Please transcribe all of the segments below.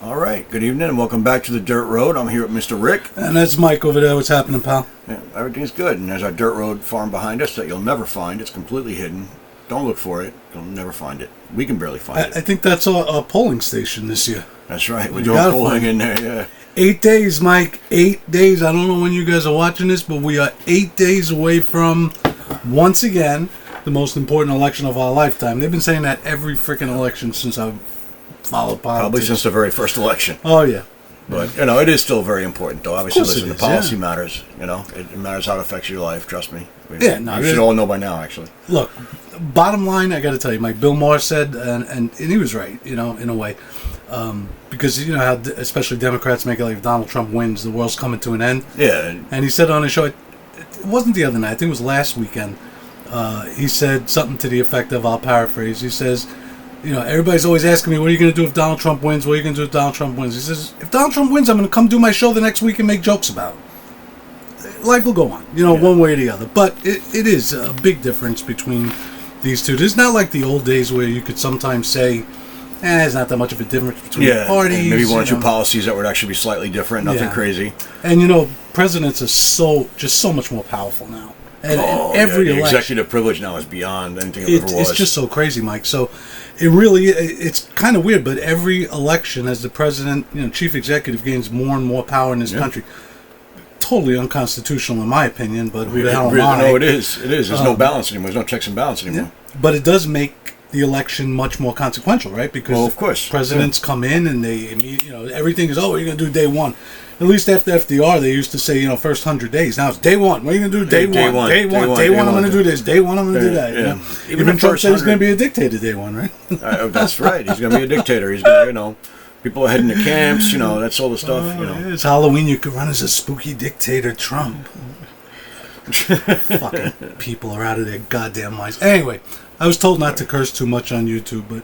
All right, good evening and welcome back to the Dirt Road. I'm here with Mr. Rick. And that's Mike over there. What's happening, pal? Yeah, everything's good. And there's our Dirt Road farm behind us that you'll never find. It's completely hidden. Don't look for it. You'll never find it. We can barely find it. I think that's a polling station this year. That's right. We're doing polling in there, yeah. 8 days, Mike. 8 days. I don't know when you guys are watching this, but we are 8 days away from, once again, the most important election of our lifetime. They've been saying that every freaking election since I've followed politics. Probably since the very first election. Oh, yeah. But, it is still very important, though. Obviously, listen, the policy yeah. matters. It matters how it affects your life, trust me. You should all know by now, actually. Look, bottom line, I got to tell you, Mike, Bill Maher said, and he was right, in a way. Because, how especially Democrats make it like if Donald Trump wins, the world's coming to an end. Yeah. And he said on his show, it wasn't the other night, I think it was last weekend, he said something to the effect of, I'll paraphrase, he says, everybody's always asking me, what are you going to do if Donald Trump wins? What are you going to do if Donald Trump wins? He says, if Donald Trump wins, I'm going to come do my show the next week and make jokes about it. Life will go on, one way or the other. But it is a big difference between these two. It's not like the old days where you could sometimes say, there's not that much of a difference between parties. And maybe one or two policies that would actually be slightly different, nothing crazy. And, presidents are so much more powerful now. And every the election, executive privilege now is beyond anything it ever was. It's just so crazy, Mike. So it's kind of weird, but every election, as the president, chief executive gains more and more power in this country, totally unconstitutional in my opinion, but who the hell am I? No, it is. There's no balance anymore. There's no checks and balance anymore. Yeah. But it does make the election much more consequential, right? Because of course. Presidents come in and they, everything is, what are you going to do day one? At least after FDR, they used to say, first 100 days. Now it's day one. What are you going to do day one? Day one, I'm going to do this. Day one, I'm going to do that. Yeah. Even Trump said he's going to be a dictator day one, right? That's right. He's going to be a dictator. He's going to, people are heading to camps, that's all the stuff, It's Halloween. You could run as a spooky dictator Trump. Fucking people are out of their goddamn minds. Anyway, I was told not to curse too much on YouTube, but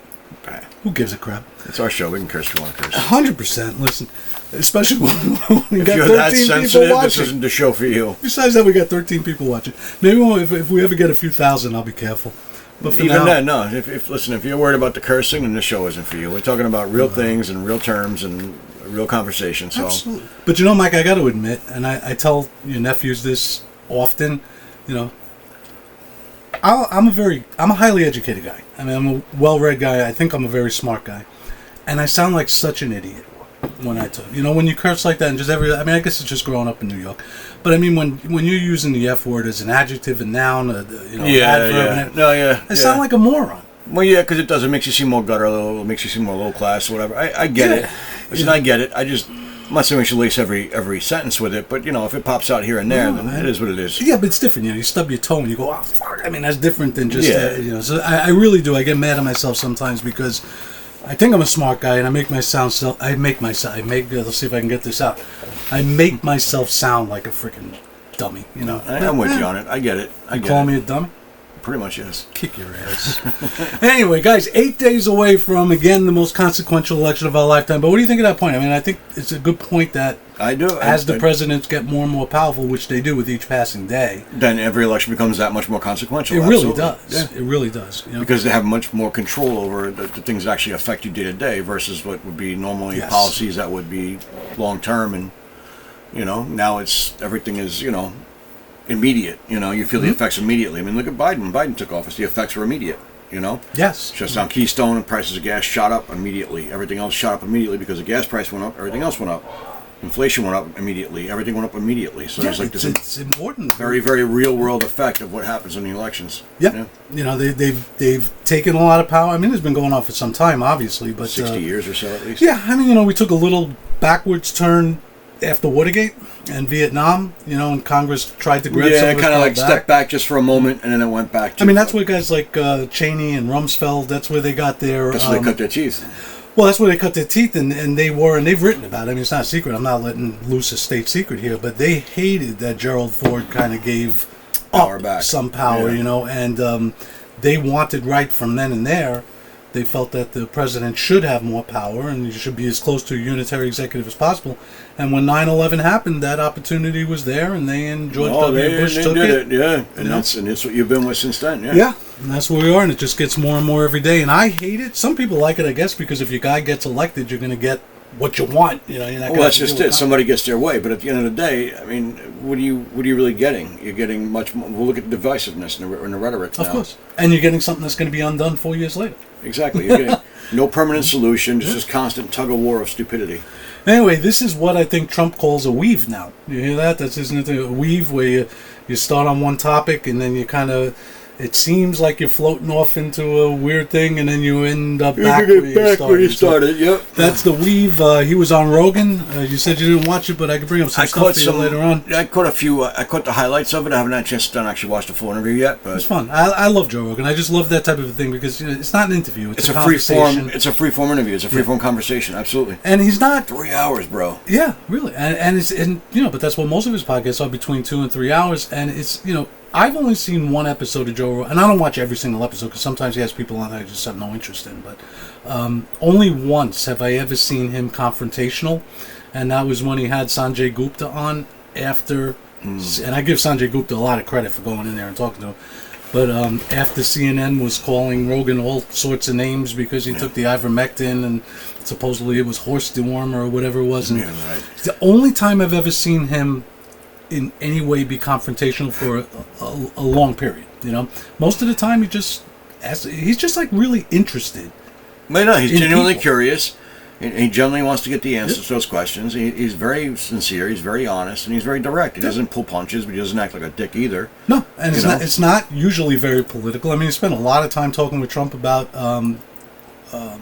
who gives a crap? It's our show. We can curse if you want to curse. 100%. Listen, especially when we got 13 people watching. This isn't the show for you. Besides that, we got 13 people watching. Maybe if we ever get a few thousand, I'll be careful. But for even now, then, no. If you're worried about the cursing, then this show isn't for you. We're talking about real things and real terms and real conversation. So. Absolutely. But Mike, I got to admit, and I tell your nephews this often, I'm a highly educated guy. I mean, I'm a well-read guy. I think I'm a very smart guy. And I sound like such an idiot when I talk. when you curse like that and I guess it's just growing up in New York. But I mean, when you're using the F word as an adjective, a noun, adverb, I sound like a moron. Well, yeah, because it does. It makes you seem more guttural. It makes you seem more low class or whatever. I get it. Listen, I get it. I'm not saying we should lace every sentence with it, but if it pops out here and there, then it is what it is. Yeah, but it's different. You stub your toe and you go, oh fuck. I mean, that's different than just So I really do. I get mad at myself sometimes because I think I'm a smart guy and I make myself. Let's see if I can get this out. I make myself sound like a freaking dummy. I'm with you on it. I get it. Call me a dummy. Pretty much, yes. Kick your ass. Anyway, guys, 8 days away from, again, the most consequential election of our lifetime. But what do you think of that point? I mean, I think it's a good point that I do. As the presidents get more and more powerful, which they do with each passing day, then every election becomes that much more consequential. It really does. Yeah. It really does. Because they have much more control over the things that actually affect you day to day versus what would be normally policies that would be long term. And, now everything is, immediate. You feel the effects immediately. I mean, look at Biden. When Biden took office, the effects were immediate. Yes. Just on Keystone, and prices of gas shot up immediately. Everything else shot up immediately because the gas price went up. Everything else went up. Inflation went up immediately. Everything went up immediately. So there's like it's important. Very, very real world effect of what happens in the elections. Yep. Yeah. They've taken a lot of power. I mean, it's been going on for some time, obviously, but 60 years or so at least. Yeah. I mean, we took a little backwards turn after Watergate and Vietnam, and Congress tried to grab some of it. Kind of like stepped back just for a moment, and then it went back to... I mean, that's where guys like Cheney and Rumsfeld, that's where they got their... That's where they cut their teeth. Well, that's where they cut their teeth, and they've written about it. I mean, it's not a secret. I'm not letting loose a state secret here, but they hated that Gerald Ford kind of gave back some power, and they wanted right from then and there. They felt that the president should have more power and he should be as close to a unitary executive as possible. And when 9/11 happened, that opportunity was there, and they and George W. Bush took it. Yeah, and that's what you've been with since then. Yeah, and that's where we are, and it just gets more and more every day. And I hate it. Some people like it, I guess, because if your guy gets elected, you're going to get what you want. You know, you're not well, that's just it. Somebody gets their way, but at the end of the day, I mean, what are you really getting? You're getting much more. We'll look at the divisiveness and the rhetoric now. Of course, and you're getting something that's going to be undone 4 years later. Exactly. You're getting no permanent solution. Just this constant tug of war of stupidity. Anyway, this is what I think Trump calls a weave now. You hear that? That's isn't it a weave where you start on one topic and then you kind of. It seems like you're floating off into a weird thing, and then you end up back where you started. Yep. That's the weave. He was on Rogan. You said you didn't watch it, but I could bring up some stuff for you later on. I caught a few. I caught the highlights of it. I haven't had a chance to actually watch the full interview yet. But it's fun. I love Joe Rogan. I just love that type of thing because it's not an interview. It's a free form. It's a free form interview. It's a free form conversation. Absolutely. And he's not 3 hours, bro. Yeah, really. And it's but that's what most of his podcasts are, between 2 and 3 hours. And it's I've only seen one episode of Joe Rogan, and I don't watch every single episode because sometimes he has people on that I just have no interest in. But only once have I ever seen him confrontational, and that was when he had Sanjay Gupta on after, and I give Sanjay Gupta a lot of credit for going in there and talking to him. But after CNN was calling Rogan all sorts of names because he took the ivermectin and supposedly it was horse dewormer or whatever it was. And it's the only time I've ever seen him in any way be confrontational for a long period. Most of the time he's just like really interested. But no, he's genuinely curious. He generally wants to get the answers to those questions. He's very sincere. He's very honest, and he's very direct. He doesn't pull punches, but he doesn't act like a dick either. No, and it's not usually very political. I mean, he spent a lot of time talking with Trump about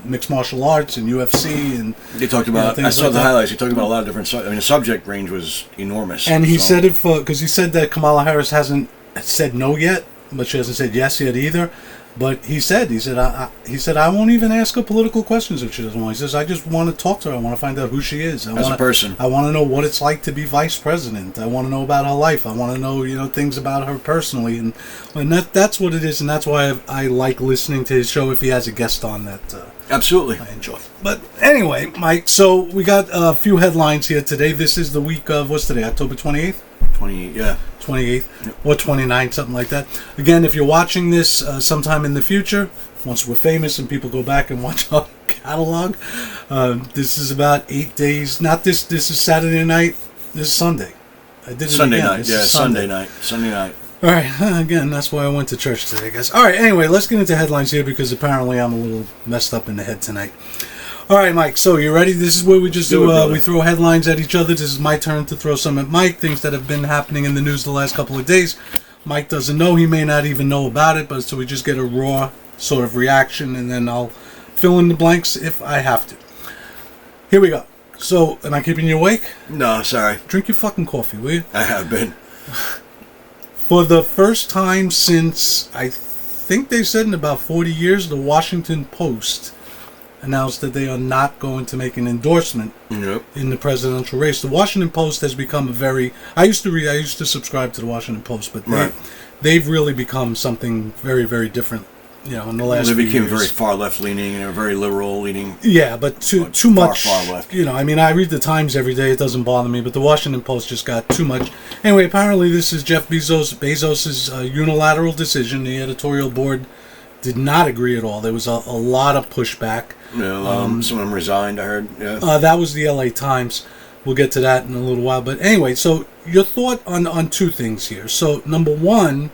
mixed martial arts and UFC, and they talked about. I saw the highlights. He talked about a lot of different. I mean, the subject range was enormous. And he said because he said that Kamala Harris hasn't said no yet, but she hasn't said yes yet either. But he said I won't even ask her political questions if she doesn't want. He says I just want to talk to her. I want to find out who she is as a person. I want to know what it's like to be vice president. I want to know about her life. I want to know things about her personally, and that's what it is, and that's why I like listening to his show if he has a guest on that. Absolutely, I enjoy. But anyway, Mike. So we got a few headlines here today. This is the week of what's today? October 28th. 28th or 29th, something like that. Again, if you're watching this sometime in the future, once we're famous and people go back and watch our catalog, this is about 8 days. Not this. This is Saturday night. This is Sunday. I did it Sunday again. night. Yeah, Sunday night. Sunday night. All right. Again, that's why I went to church today, guys. All right. Anyway, let's get into headlines here because apparently I'm a little messed up in the head tonight. All right, Mike, so you ready? This is where we just we throw headlines at each other. This is my turn to throw some at Mike, things that have been happening in the news the last couple of days. Mike doesn't know. He may not even know about it, but so we just get a raw sort of reaction, and then I'll fill in the blanks if I have to. Here we go. So, am I keeping you awake? No, sorry. Drink your fucking coffee, will you? I have been. For the first time since, I think they said in about 40 years, the Washington Post announced that they are not going to make an endorsement in the presidential race. The Washington Post has become a very... I used to subscribe to the Washington Post, but they've really become something very, very different, in the last few years. They became very far left-leaning and very liberal-leaning. Yeah, but too much... Far left. I mean, I read the Times every day. It doesn't bother me, but the Washington Post just got too much. Anyway, apparently this is Jeff Bezos's unilateral decision. The editorial board did not agree at all. There was a lot of pushback. Yeah, some of them resigned, I heard. Yeah. That was the LA Times. We'll get to that in a little while. But anyway, so your thought on two things here. So number one,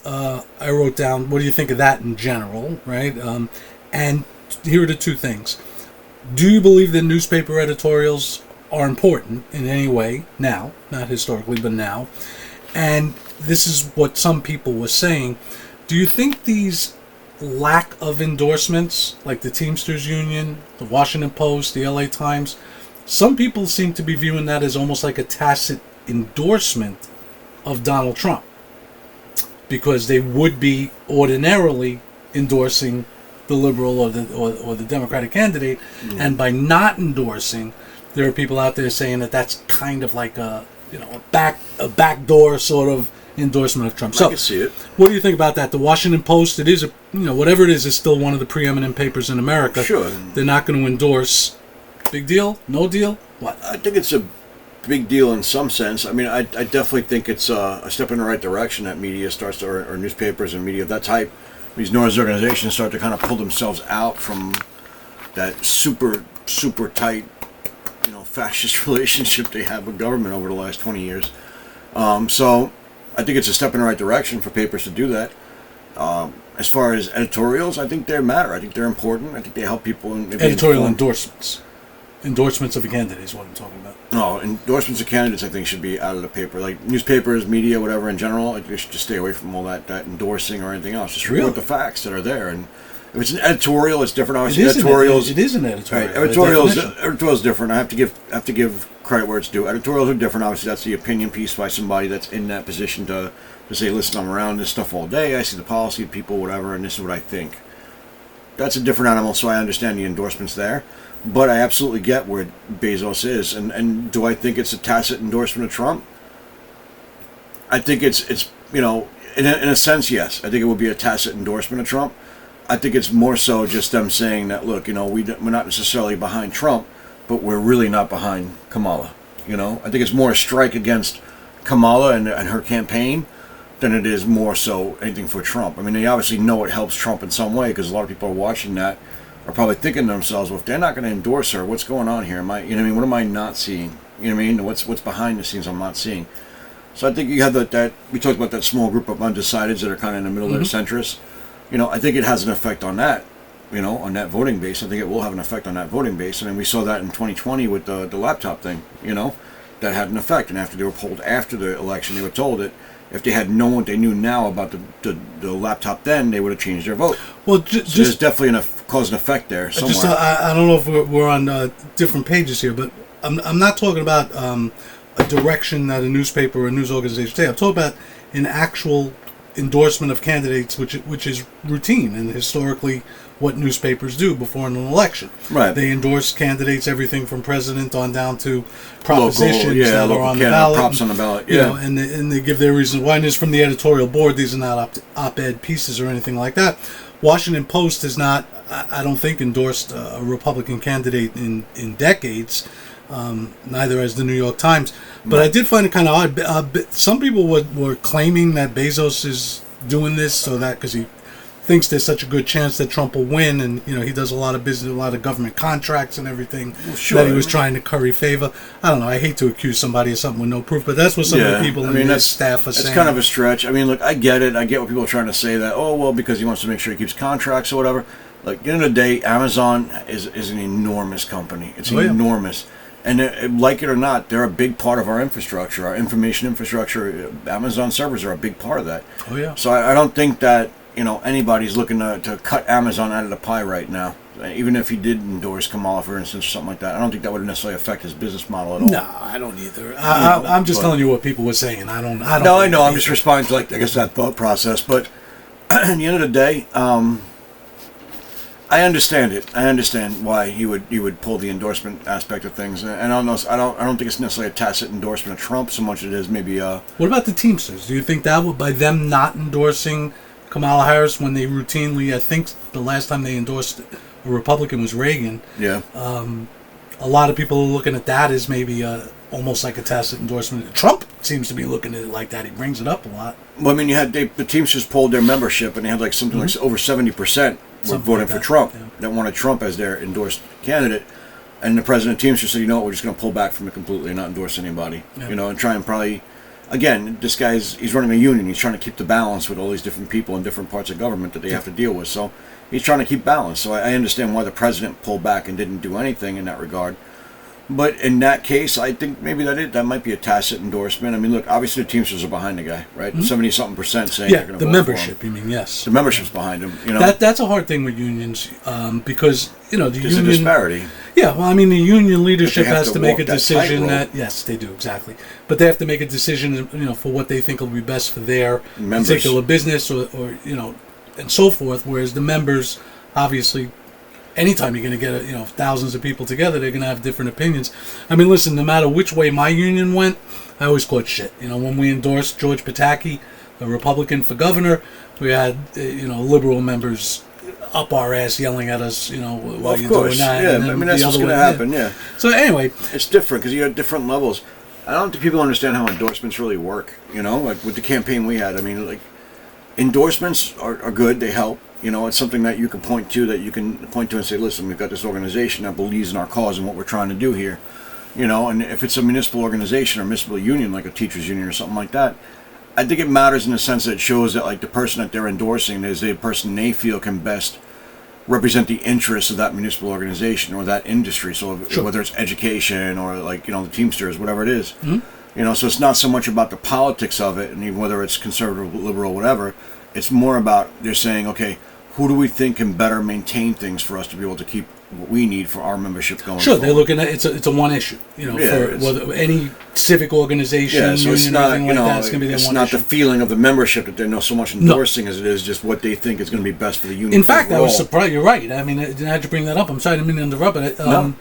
I wrote down, what do you think of that in general, right? And here are the two things. Do you believe that newspaper editorials are important in any way now? Not historically, but now. And this is what some people were saying. Do you think these lack of endorsements, like the Teamsters Union, the Washington Post, the LA Times, some people seem to be viewing that as almost like a tacit endorsement of Donald Trump, because they would be ordinarily endorsing the liberal or the Democratic candidate, and by not endorsing, there are people out there saying that that's kind of like a backdoor sort of endorsement of Trump. So, I can see it. What do you think about that? The Washington Post, it is whatever it is still one of the preeminent papers in America. Sure. They're not going to endorse. Big deal? No deal? What? I think it's a big deal in some sense. I mean, I definitely think it's a step in the right direction that media starts to, or newspapers and media of that type, these news organizations start to kind of pull themselves out from that super, super tight fascist relationship they have with government over the last 20 years. So I think it's a step in the right direction for papers to do that. As far as editorials, I think they matter. I think they're important. I think they help people. Editorial endorsements. Endorsements of a candidate is what I'm talking about. No, endorsements of candidates I think should be out of the paper. Like newspapers, media, whatever in general, they should just stay away from all that endorsing or anything else. Just report the facts that are there. And if it's an editorial, it's different. Obviously, editorials. It is an editorial. Right, editorials different. I have to give credit where it's due. Editorials are different. Obviously, that's the opinion piece by somebody that's in that position to say, listen, I'm around this stuff all day. I see the policy, people, whatever, and this is what I think. That's a different animal, so I understand the endorsements there. But I absolutely get where Bezos is. And do I think it's a tacit endorsement of Trump? I think it's in a sense, yes. I think it would be a tacit endorsement of Trump. I think it's more so just them saying that, look, we're not necessarily behind Trump, but we're really not behind Kamala. I think it's more a strike against Kamala and her campaign than it is more so anything for Trump. I mean, they obviously know it helps Trump in some way because a lot of people are watching that are probably thinking to themselves, well, if they're not going to endorse her, what's going on here? What am I not seeing? What's behind the scenes I'm not seeing? So I think you have that we talked about that small group of undecideds that are kind of in the middle, that are centrists. I think it has an effect on that, on that voting base. I think it will have an effect on that voting base. I mean, we saw that in 2020 with the laptop thing, that had an effect. And after they were polled after the election, they were told that if they had known what they knew now about the laptop then, they would have changed their vote. Well, there's definitely cause and effect there somewhere. I don't know if we're on different pages here, but I'm not talking about a direction that a newspaper or a news organization takes. I'm talking about an actual endorsement of candidates, which is routine and historically what newspapers do before an election. Right. They endorse candidates, everything from president on down to propositions that are on the ballot. Props on the ballot. Yeah. And they give their reasons why. And it's from the editorial board. These are not op-ed pieces or anything like that. Washington Post has not, I don't think, endorsed a Republican candidate in decades. Neither has the New York Times. But I did find it kind of odd. Some people were claiming that Bezos is doing this so that because he thinks there's such a good chance that Trump will win, and he does a lot of business, a lot of government contracts and everything, that he was trying to curry favor. I don't know. I hate to accuse somebody of something with no proof, but that's what some of the people in his staff are saying. It's kind of a stretch. I mean, look, I get it. I get what people are trying to say that, because he wants to make sure he keeps contracts or whatever. Like, at the end of the day, Amazon is an enormous company. It's enormous. And like it or not, they're a big part of our infrastructure, our information infrastructure. Amazon servers are a big part of that. Oh, yeah. So I don't think that, anybody's looking to cut Amazon out of the pie right now. Even if he did endorse Kamala, for instance, or something like that, I don't think that would necessarily affect his business model at all. No, I don't either. I'm just telling you what people were saying. I don't. No, I know. I'm just responding to, that thought process. But at the end of the day, I understand it. I understand why he would pull the endorsement aspect of things, and I don't think it's necessarily a tacit endorsement of Trump so much as it is maybe. What about the Teamsters? Do you think that by them not endorsing Kamala Harris when they routinely, I think the last time they endorsed a Republican was Reagan. Yeah. A lot of people are looking at that as maybe almost like a tacit endorsement. Trump seems to be looking at it like that. He brings it up a lot. Well, I mean, the Teamsters polled their membership, and they had something like over 70%. Were voting for Trump, that wanted Trump as their endorsed candidate, and the president of Teamsters said, we're just going to pull back from it completely and not endorse anybody, and try and probably, again, this he's running a union, he's trying to keep the balance with all these different people in different parts of government that they have to deal with, so he's trying to keep balance, so I understand why the president pulled back and didn't do anything in that regard. But in that case, I think maybe that might be a tacit endorsement. I mean, look, obviously the Teamsters are behind the guy, right? 70-something% saying they're going to vote membership, for him. you mean, yes. The membership's behind him, That's a hard thing with unions, because, the union... There's a disparity. Yeah, well, I mean, the union leadership has to make a decision that... Yes, they do, exactly. But they have to make a decision, for what they think will be best for their particular business or and so forth, whereas the members, obviously... Anytime you're going to get thousands of people together, they're going to have different opinions. I mean, listen, no matter which way my union went, I always caught shit. When we endorsed George Pataki, a Republican, for governor, we had liberal members up our ass yelling at us. While you're doing that. Yeah, I mean that's what's going to happen. Yeah. So anyway, it's different because you have different levels. I don't think people understand how endorsements really work. Like with the campaign we had. I mean, endorsements are good. They help. It's something that you can point to and say, listen, we've got this organization that believes in our cause and what we're trying to do here. You know, and if it's a municipal organization or municipal union, like a teachers union or something like that, I think it matters in the sense that it shows that like the person that they're endorsing is the person they feel can best represent the interests of that municipal organization or that industry. So Sure. whether it's education or like, you know, the Teamsters, whatever it is, Mm-hmm. you know, so it's not so much about the politics of it, and even whether it's conservative, liberal, whatever. It's more about they're saying, okay, who do we think can better maintain things for us to be able to keep what we need for our membership going Sure, forward. they're looking at it's a one issue. You know, Yeah, for it's- whether any civic organization, Yeah, so it's union, not, anything you like know, that, it's going to be their it's one not issue. the feeling of the membership that they're not so much endorsing as it is just what they think is going to be best for the union. In fact, I was overall. surprised. You're right. I mean, I had to bring that up. I'm sorry, I didn't mean to interrupt, but No.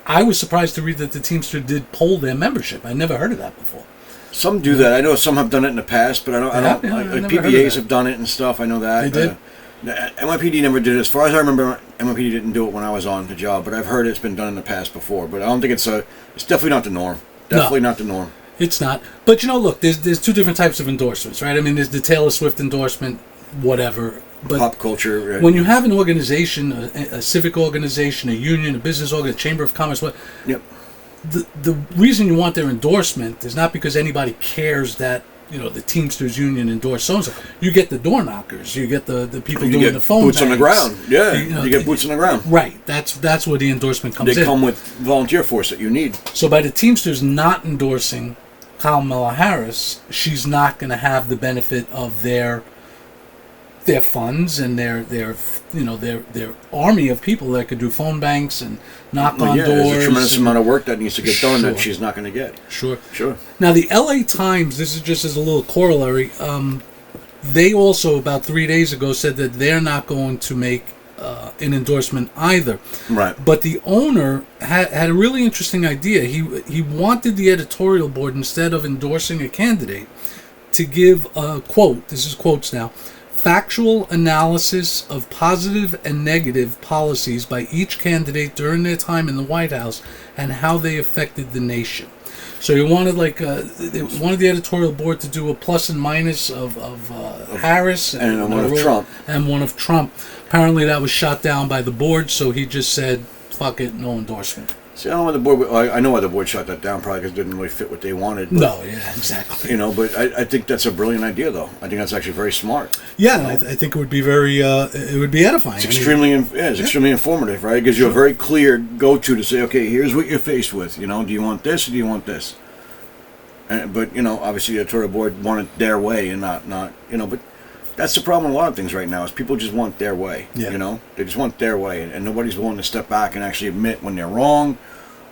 I was surprised to read that the Teamster did poll their membership. I never heard of that before. Some do that. I know some have done it in the past, but I don't. Yeah, like, I never heard of PBAs that. have done it and stuff. I know that They did? NYPD never did it. As far as I remember, NYPD didn't do it when I was on the job, but I've heard it's been done in the past before. But I don't think it's definitely not the norm. Definitely not the norm. It's not. But you know, look, there's two different types of endorsements, right? I mean, there's the Taylor Swift endorsement, whatever. But Pop culture. when you have an organization, a civic organization, a union, a business organ, a chamber of commerce, what Yep. the reason you want their endorsement is not because anybody cares that, you know, the Teamsters Union endorsed so-and-so. You get the door knockers. You get the people You doing get the phone boots on the banks. ground. Yeah, know, you get boots on the ground. Right. That's where the endorsement comes They in. come with volunteer force that you need. So by the Teamsters not endorsing Kamala Harris, she's not going to have the benefit of their funds and their army of people that could do phone banks and knock Well, on yeah, doors. there's a tremendous and- amount of work that needs to get done that Sure. she's not going to get. Sure. Sure. Now the LA Times, this is just as a little corollary, they also about 3 days ago said that they're not going to make an endorsement either. Right. But the owner had a really interesting idea. He wanted the editorial board, instead of endorsing a candidate, to give a quote. This is quotes now. Factual analysis of positive and negative policies by each candidate during their time in the White House and how they affected the nation. So he wanted they wanted the editorial board to do a plus and minus of Harris And one of Trump. and one of Trump. Apparently that was shot down by the board, so he just said, "Fuck it, no endorsement." See, I don't know why the board. I know why the board shot that down. Probably because it didn't really fit what they wanted. But, No, yeah, exactly. You know, but I think that's a brilliant idea, though. I think that's actually very smart. Yeah, and I think it would be very, it would be edifying. It's I mean, extremely, it's extremely informative, right? It gives you a very clear go-to to say, okay, here's what you're faced with. You know, do you want this or do you want this? But you know, obviously, the editorial board want it their way and not you know. But that's the problem with a lot of things right now is people just want their way. Yeah. You know, they just want their way, and nobody's willing to step back and actually admit when they're wrong,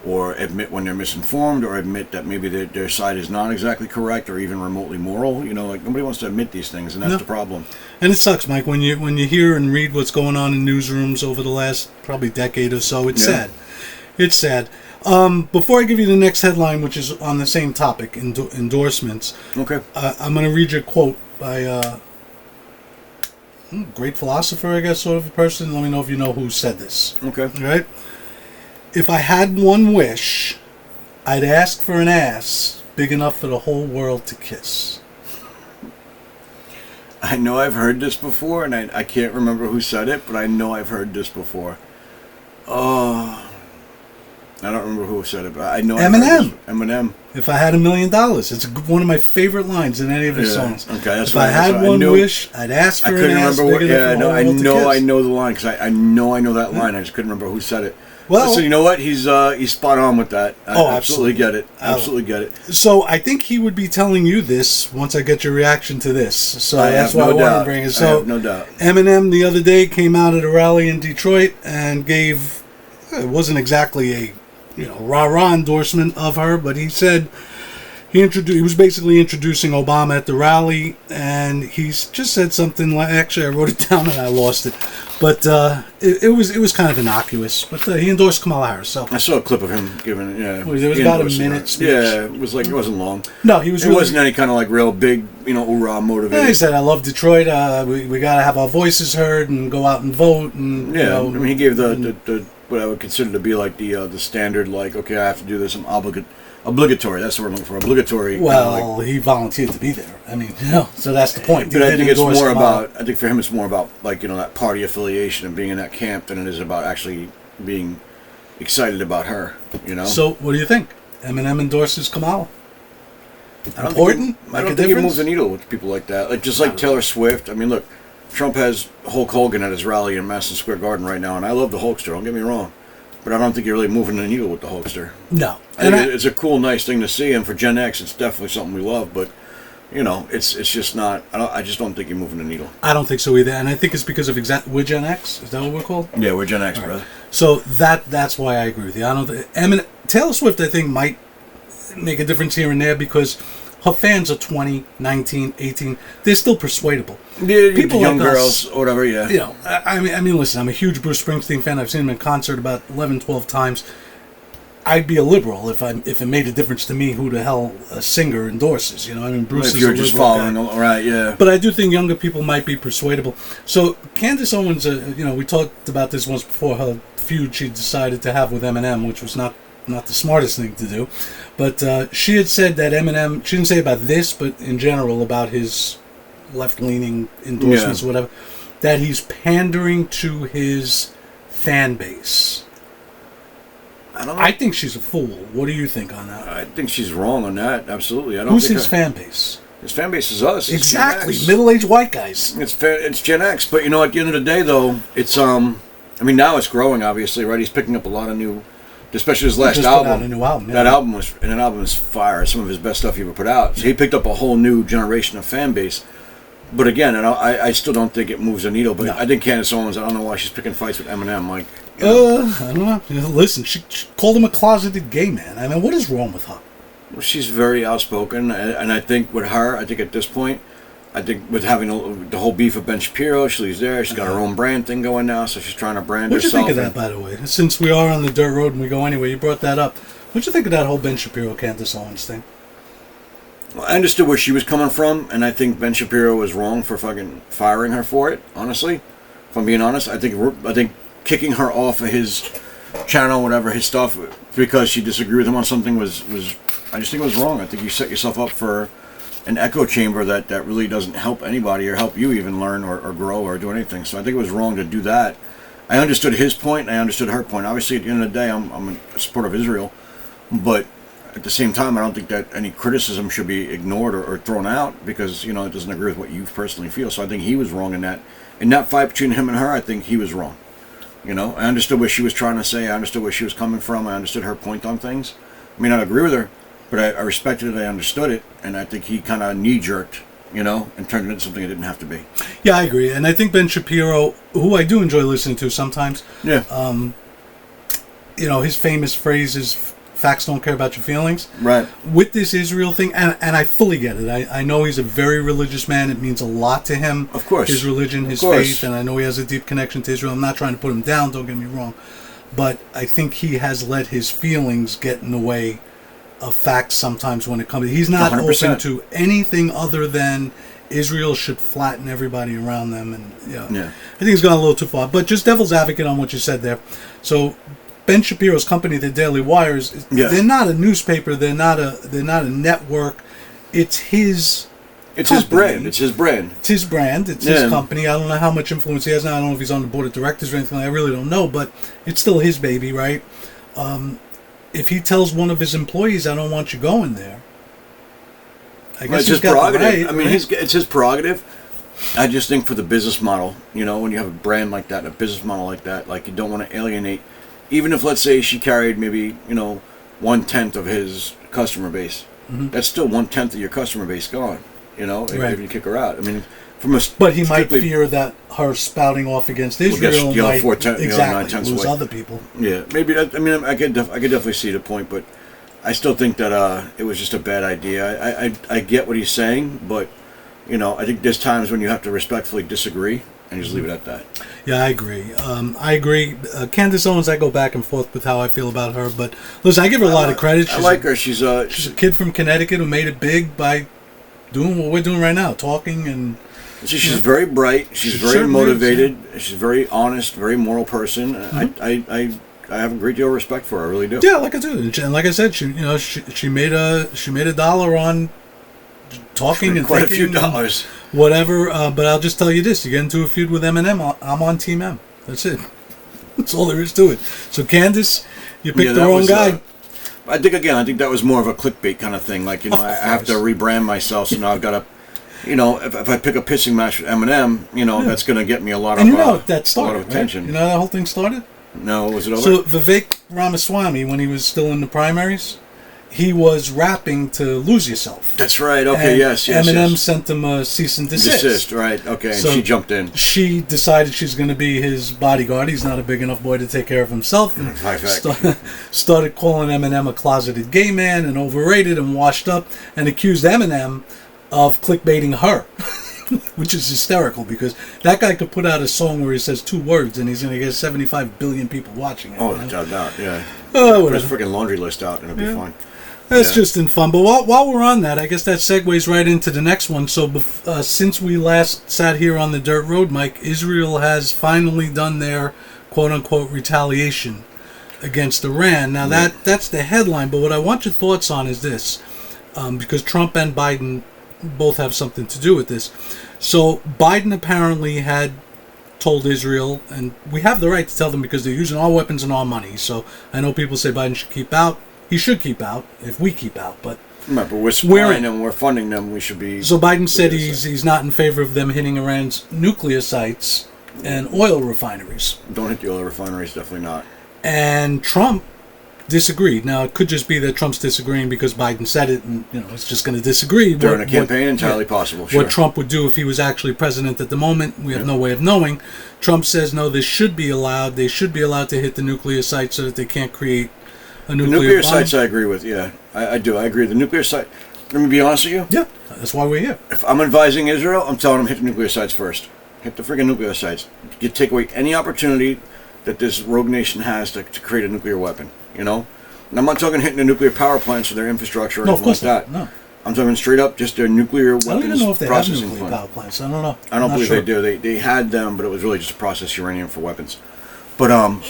or admit when they're misinformed, or admit that maybe their side is not exactly correct or even remotely moral. You know, like nobody wants to admit these things, and that's No. the problem. And it sucks, Mike, when you hear and read what's going on in newsrooms over the last probably decade or so. It's Yeah. sad. It's sad. Before I give you the next headline, which is on the same topic, endorsements, Okay. I'm going to read you a quote by a great philosopher, I guess, sort of a person. Let me know if you know who said this. Okay. All right? If I had one wish, I'd ask for an ass big enough for the whole world to kiss. I know I've heard this before, and I can't remember who said it, but I know I've heard this before. Oh, I don't remember who said it, but I know I've heard Eminem. this. Eminem. If I had $1 million, it's one of my favorite lines in any of his Yeah, songs. okay, that's if right, I that's had right. I one knew- wish, I'd ask I for couldn't an ass remember what. big enough Yeah, for the no, whole I world to know, I kiss. know the line because I know that line. I just couldn't remember who said it. Well- so you know what? He's spot on with that. I Oh, absolutely get it. Oh. Absolutely get it. So I think he would be telling you this once I get your reaction to this. So I that's have why no I want doubt. to bring it. I So have no doubt. Eminem the other day came out at a rally in Detroit and gave, it wasn't exactly a rah-rah endorsement of her, but he said he was basically introducing Obama at the rally, and he's just said something like, actually I wrote it down and I lost it, but it was kind of innocuous, but he endorsed Kamala Harris. So I saw a clip of him giving. Yeah, Well, it was he about a endorsed minute her. speech. Yeah, it was like it wasn't long. no, he was It really, wasn't any kind of like real big, hoorah motivated. yeah, he said, I love Detroit, we got to have our voices heard and go out and vote, and Yeah, I mean, he gave the what I would consider to be like the standard, like, okay, I have to do this. I'm obligatory. That's the word I'm looking for. Obligatory. well, he volunteered to be there. I mean, so that's the point. But He I did think it's endorse more Kamala. about. I think for him, it's more about like that party affiliation and being in that camp than it is about actually being excited about her. You know. So, what do you think? Eminem endorses Kamala. I don't Important? I don't think it moves the needle with people like that. Like just like Taylor Swift. I mean, look, Trump has Hulk Hogan at his rally in Madison Square Garden right now, and I love the Hulkster. Don't get me wrong, but I don't think you're really moving the needle with the Hulkster. No, and it's a cool, nice thing to see, and for Gen X, it's definitely something we love. But you know, it's just not. I just don't think you're moving the needle. I don't think so either, and I think it's because of we're Gen X. Is that what we're called? Yeah, we're Gen X, brother. Right. So that's why I agree with you. I don't think Taylor Swift, I think, might make a difference here and there because her fans are 20, 19, 18. They're still persuadable. Yeah, people young like girls us, or whatever, yeah. You know, I mean, listen, I'm a huge Bruce Springsteen fan. I've seen him in concert about 11, 12 times. I'd be a liberal if it made a difference to me who the hell a singer endorses. You know, I mean, Bruce is a liberal just following, right? Yeah. But I do think younger people might be persuadable. So Candace Owens, you know, we talked about this once before. Her feud she decided to have with Eminem, which was not the smartest thing to do. But she had said that Eminem, she didn't say about this, but in general about his left-leaning endorsements or whatever, that know. To his fan base. I don't know. I think she's a fool. What do you think on that? I think she's wrong on that. Absolutely. I don't. Who's his fan base? His fan base is us. It's exactly, middle-aged white guys. It's Gen X, but you know, at the end of the day, though, it's I mean, now it's growing. Obviously, right? He's picking up a lot of new, especially his last album. Put out a new album. Yeah. That album was fire. Some of his best stuff he ever put out. So he picked up a whole new generation of fan base. But again, and I still don't think it moves the needle. But I think Candace Owens, I don't know why she's picking fights with Eminem. Like, I don't know. Listen, she called him a closeted gay man. I mean, what is wrong with her? Well, she's very outspoken, and I think with her, I think at this point, I think with having the whole beef with Ben Shapiro, she's there. She's got her own brand thing going now, so she's trying to brand herself. What do you think of that, by the way? Since we are on the dirt road and we go anyway, you brought that up. What do you think of that whole Ben Shapiro, Candace Owens thing? Well, I understood where she was coming from, and I think Ben Shapiro was wrong for fucking firing her for it. Honestly, if I'm being honest, I think kicking her off of his channel, whatever his stuff, because she disagreed with him on something was I just think it was wrong. I think you set yourself up for an echo chamber that really doesn't help anybody or help you even learn or grow or do anything. So I think it was wrong to do that. I understood his point and I understood her point. Obviously, at the end of the day, I'm a supporter of Israel, but at the same time, I don't think that any criticism should be ignored or thrown out because, you know, it doesn't agree with what you personally feel. So I think he was wrong in that. In that fight between him and her, I think he was wrong. You know, I understood what she was trying to say. I understood where she was coming from. I understood her point on things. I may not agree with her, but I respected it. I understood it. And I think he kind of knee-jerked, you know, and turned it into something it didn't have to be. Yeah, I agree. And I think Ben Shapiro, who I do enjoy listening to sometimes, yeah, you know, his famous phrase is, facts don't care about your feelings. Right. With this Israel thing, and I fully get it. I know he's a very religious man. It means a lot to him. Of course. His religion, his faith, and I know he has a deep connection to Israel. I'm not trying to put him down, don't get me wrong. But I think he has let his feelings get in the way of facts sometimes when it comes. He's not 100%. open to anything other than Israel should flatten everybody around them. And yeah. I think he's gone a little too far. But just devil's advocate on what you said there. So Ben Shapiro's company, the Daily Wire, they're not a newspaper. They're not a network. It's his. It's his brand. It's his brand. It's his brand. It's his company. I don't know how much influence he has now. I don't know if he's on the board of directors or anything. I really don't know. But it's still his baby, right? If he tells one of his employees, "I don't want you going there," I guess it's his prerogative. I mean, it's his prerogative. I just think for the business model, you know, when you have a brand like that, a business model like that, like you don't want to alienate. Even if, let's say, she carried maybe, you know, 1/10 of his customer base, that's still 1/10 of your customer base gone. You know, if you kick her out. I mean, but he might fear that her spouting off against Israel might lose other people. Yeah, maybe that. I mean, I could definitely see the point, but I still think that it was just a bad idea. I get what he's saying, but you know, I think there's times when you have to respectfully disagree and just leave it at that. Yeah, I agree. I agree. Candace Owens, I go back and forth with how I feel about her, but listen, I give her a lot of credit. I like her. She's a kid from Connecticut who made it big by doing what we're doing right now, talking and. She's very bright. She's very motivated. She's a very honest, very moral person. I have a great deal of respect for her. I really do. Yeah, like I do. And like I said, she made a dollar on talking and quite a few dollars. Whatever. But I'll just tell you this: you get into a feud with Eminem, I'm on Team M. That's it. That's all there is to it. So Candace, You picked the that wrong guy. I think that was more of a clickbait kind of thing. Like, I have to rebrand myself, so now I've got to, if I pick a pitching match with Eminem, that's going to get me a lot of that started, a lot of attention. Right? You know how that whole thing started? No, was it over? So Vivek Ramaswamy, when he was still in the primaries, he was rapping to Lose Yourself. That's right. Okay, and yes. Eminem sent him a cease and desist. Right. Okay, and So she jumped in. She decided she's going to be his bodyguard. He's not a big enough boy to take care of himself. And started calling Eminem a closeted gay man and overrated and washed up, and accused Eminem of clickbaiting her. Which is hysterical because that guy could put out a song where he says 2 words and he's going to get 75 billion people watching it. Oh, without doubt, yeah. Put his freaking laundry list out and it'll be fine. That's just in fun. But while we're on that, I guess that segues right into the next one. So since we last sat here on the dirt road, Mike, Israel has finally done their quote-unquote retaliation against Iran. Now, that's the headline, but what I want your thoughts on is this, because Trump and Biden both have something to do with this. So Biden apparently had told Israel, and we have the right to tell them because they're using our weapons and our money. So I know people say Biden should keep out. He should keep out if we keep out, but right, but we're supplying them, we're funding them. We should be. So Biden said he's not in favor of them hitting Iran's nuclear sites and oil refineries. Don't hit the oil refineries, definitely not. And Trump disagreed. Now it could just be that Trump's disagreeing because Biden said it, and it's just going to disagree during a campaign. Entirely possible. Sure. What Trump would do if he was actually president at the moment, we have no way of knowing. Trump says no, this should be allowed. They should be allowed to hit the nuclear sites so that they can't create a nuclear bomb. Sites, I agree with. Yeah, I do. I agree. The nuclear site. Let me be honest with you. Yeah, that's why we're here. If I'm advising Israel, I'm telling them hit the nuclear sites first. Hit the friggin' nuclear sites. You take away any opportunity that this rogue nation has to create a nuclear weapon. And I'm not talking hitting the nuclear power plants or their infrastructure or anything like that. No. I'm talking straight up just their nuclear weapons processing. I don't even know if they have nuclear power plants. I don't know. I don't believe they do. They had them, but it was really just to process uranium for weapons. But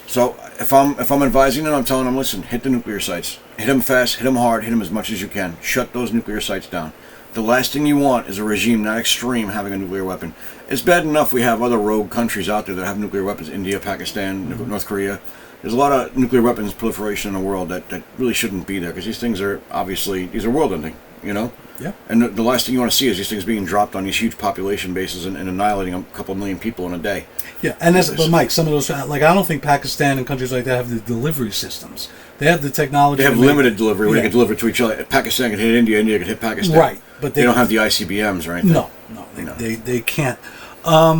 so if I'm advising them, I'm telling them, listen, hit the nuclear sites. Hit them fast, hit them hard, hit them as much as you can. Shut those nuclear sites down. The last thing you want is a regime that extreme having a nuclear weapon. It's bad enough we have other rogue countries out there that have nuclear weapons. India, Pakistan, North Korea. There's a lot of nuclear weapons proliferation in the world that really shouldn't be there because these things are obviously, these are world ending, Yeah. And the last thing you want to see is these things being dropped on these huge population bases and annihilating a couple million people in a day. Yeah, and but Mike, some of those, like I don't think Pakistan and countries like that have the delivery systems. They have the technology. They have limited delivery where they can deliver to each other. Pakistan can hit India, India can hit Pakistan. Right, but they don't have the ICBMs or anything. No, they can't. I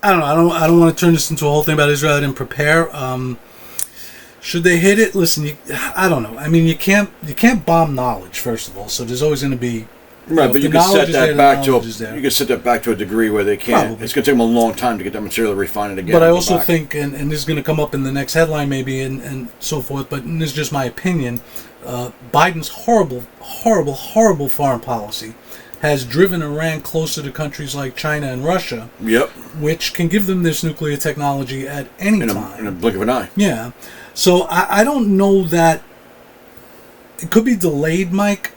don't know. I don't want to turn this into a whole thing about Israel. I didn't prepare. Should they hit it? Listen, I don't know. I mean, you can't bomb knowledge, first of all. So there's always going to be right. But you can set that back to a degree where they can't. Probably. It's going to take them a long time to get that material to refine it again. But I also think, and this is going to come up in the next headline maybe, and so forth. But this is just my opinion. Biden's horrible foreign policy has driven Iran closer to countries like China and Russia. Yep. Which can give them this nuclear technology at any time. In a blink of an eye. Yeah. So I don't know that it could be delayed, Mike.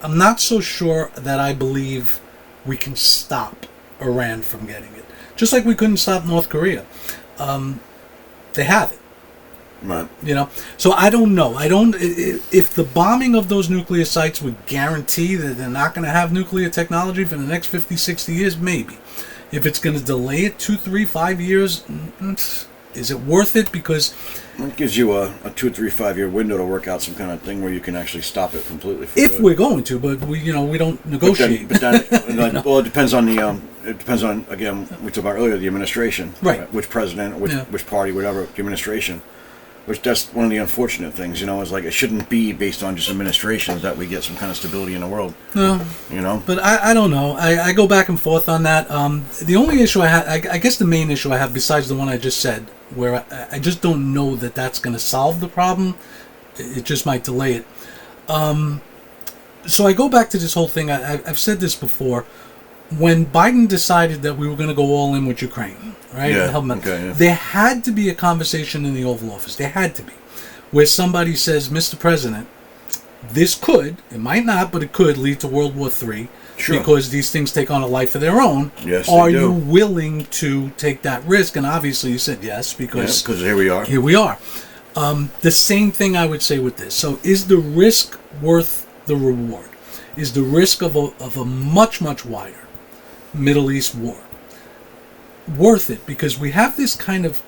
I'm not so sure that I believe we can stop Iran from getting it. Just like we couldn't stop North Korea. They have it. Right. So I don't know. If the bombing of those nuclear sites would guarantee that they're not going to have nuclear technology for the next 50, 60 years, maybe. If it's going to delay it 2, 3, 5 years, is it worth it? Because it gives you a 2, 3, 5 year window to work out some kind of thing where you can actually stop it completely. If we're going to, but we don't negotiate. But then well, it depends on again, we talked about earlier, the administration, right? Which president, which party, whatever, the administration. Which that's one of the unfortunate things, is like it shouldn't be based on just administrations that we get some kind of stability in the world. No, But I don't know. I go back and forth on that. The only issue I have, I guess the main issue I have, besides the one I just said, where I just don't know that that's going to solve the problem. It just might delay it. So I go back to this whole thing. I've said this before. When Biden decided that we were going to go all in with Ukraine, right? Yeah, there had to be a conversation in the Oval Office. There had to be. Where somebody says, Mr. President, this could, it might not, but it could lead to World War III. Sure. Because these things take on a life of their own. Yes, Are they do. you willing to take that risk? And obviously you said yes, because here we are. Here we are. The same thing I would say with this. So is the risk worth the reward? Is the risk of a much, much wider Middle East war worth it? Because we have this kind of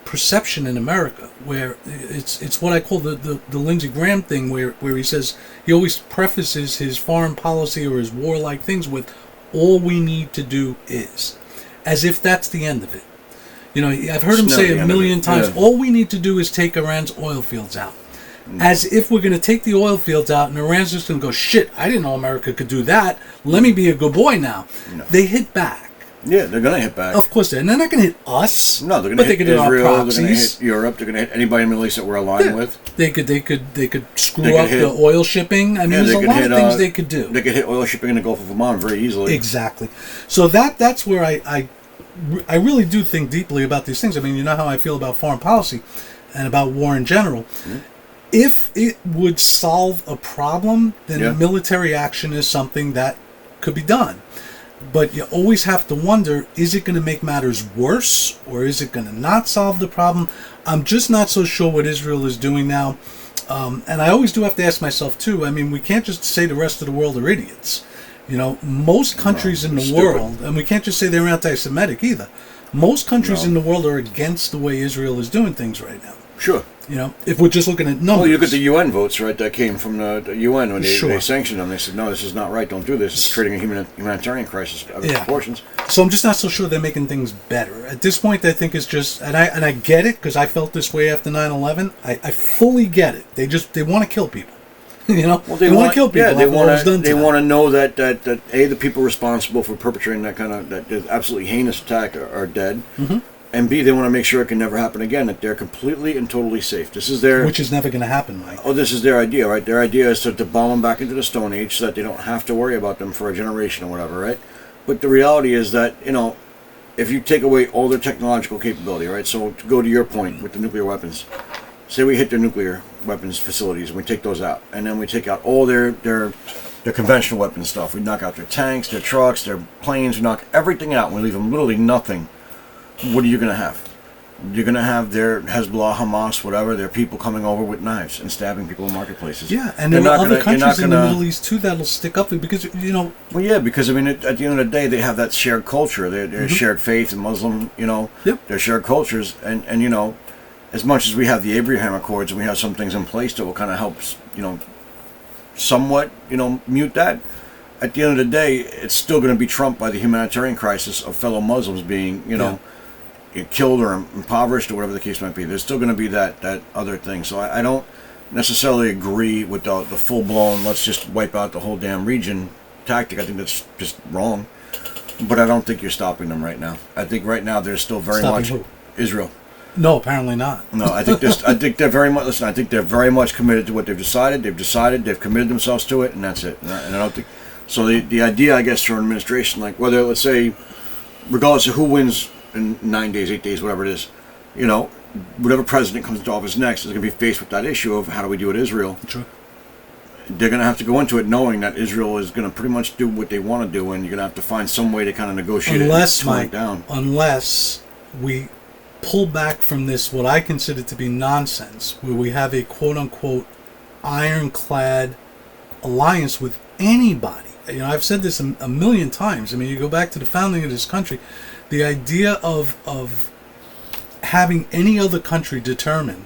perception in America where it's what I call the Lindsey Graham thing, where he says, he always prefaces his foreign policy or his warlike things with, all we need to do is, as if that's the end of it. You know, I've heard him say a million times, all we need to do is take Iran's oil fields out. As if we're going to take the oil fields out and Iran's just going to go, shit, I didn't know America could do that. Let me be a good boy now. No. They hit back. Yeah, they're going to hit back. Of course they are. And they're not going to hit us. No, they're going to hit Israel, they're going to hit Europe, they're going to hit anybody in the Middle East that we're aligned with. They could screw up the oil shipping. I mean, there's a lot of things they could do. They could hit oil shipping in the Gulf of Oman very easily. Exactly. So that's where I really do think deeply about these things. I mean, you know how I feel about foreign policy and about war in general. Mm-hmm. If it would solve a problem, then military action is something that could be done. But you always have to wonder, is it going to make matters worse, or is it going to not solve the problem? I'm just not so sure what Israel is doing now. And I always do have to ask myself, too, I mean, we can't just say the rest of the world are idiots. You know, most countries in the world, and we can't just say they're anti-Semitic either, most countries in the world are against the way Israel is doing things right now. Sure. You know, if we're just looking at numbers. Well, you look at the UN votes, right? That came from the UN when they sanctioned them. They said, no, this is not right. Don't do this. It's creating a humanitarian crisis of proportions. So I'm just not so sure they're making things better. At this point, I think it's just, and I get it, because I felt this way after 9/11. I fully get it. They want to kill people. You know, well, they want to kill people. Yeah, they want to know that the people responsible for perpetrating that absolutely heinous attack are dead. Mm-hmm. And B, they want to make sure it can never happen again, that they're completely and totally safe. This is their... Which is never going to happen, Mike. Oh, this is their idea, right? Their idea is to bomb them back into the Stone Age so that they don't have to worry about them for a generation or whatever, right? But the reality is that, you know, if you take away all their technological capability, right? So to go to your point with the nuclear weapons, say we hit their nuclear weapons facilities and we take those out, and then we take out all their conventional weapon stuff. We knock out their tanks, their trucks, their planes, we knock everything out and we leave them literally nothing. What are you going to have? You're going to have their Hezbollah, Hamas, whatever, their people coming over with knives and stabbing people in marketplaces. Yeah, and there are other countries in the Middle East, too, that'll stick up because, you know... Well, yeah, because, I mean, at the end of the day, they have that shared culture. Their shared faith and Muslim, you know, their shared cultures. And, you know, as much as we have the Abraham Accords and we have some things in place that will kind of help, you know, somewhat, you know, mute that, at the end of the day, it's still going to be trumped by the humanitarian crisis of fellow Muslims being, you know... killed or impoverished or whatever the case might be. There's still going to be that other thing. So I don't necessarily agree with the full-blown, let's just wipe out the whole damn region tactic. I think that's just wrong. But I don't think you're stopping them right now. I think right now they're still very much... Who? Israel. No, apparently not. No, I think they're very much... Listen, I think they're very much committed to what they've decided. They've committed themselves to it, and that's it. And I don't think... So the idea, I guess, for an administration, like whether, let's say, regardless of who wins... in 9 days, 8 days, whatever it is, you know, whatever president comes into office next is going to be faced with that issue of how do we do with Israel. True. They're going to have to go into it knowing that Israel is going to pretty much do what they want to do, and you're going to have to find some way to kind of negotiate it and tone it down. Unless we pull back from this, what I consider to be nonsense, where we have a quote-unquote ironclad alliance with anybody. You know, I've said this a million times. I mean, you go back to the founding of this country, the idea of having any other country determine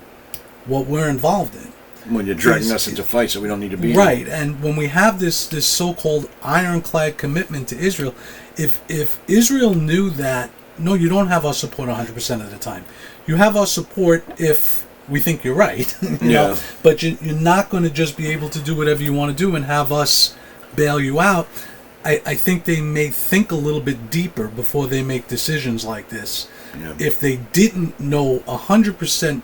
what we're involved in. When you're dragging us into fights that we don't need to be right, in. and when we have this so-called ironclad commitment to Israel, if Israel knew that, no, you don't have our support 100% of the time. You have our support if we think you're right, you know, but you're not going to just be able to do whatever you want to do and have us bail you out. I think they may think a little bit deeper before they make decisions like this. Yeah. If they didn't know 100%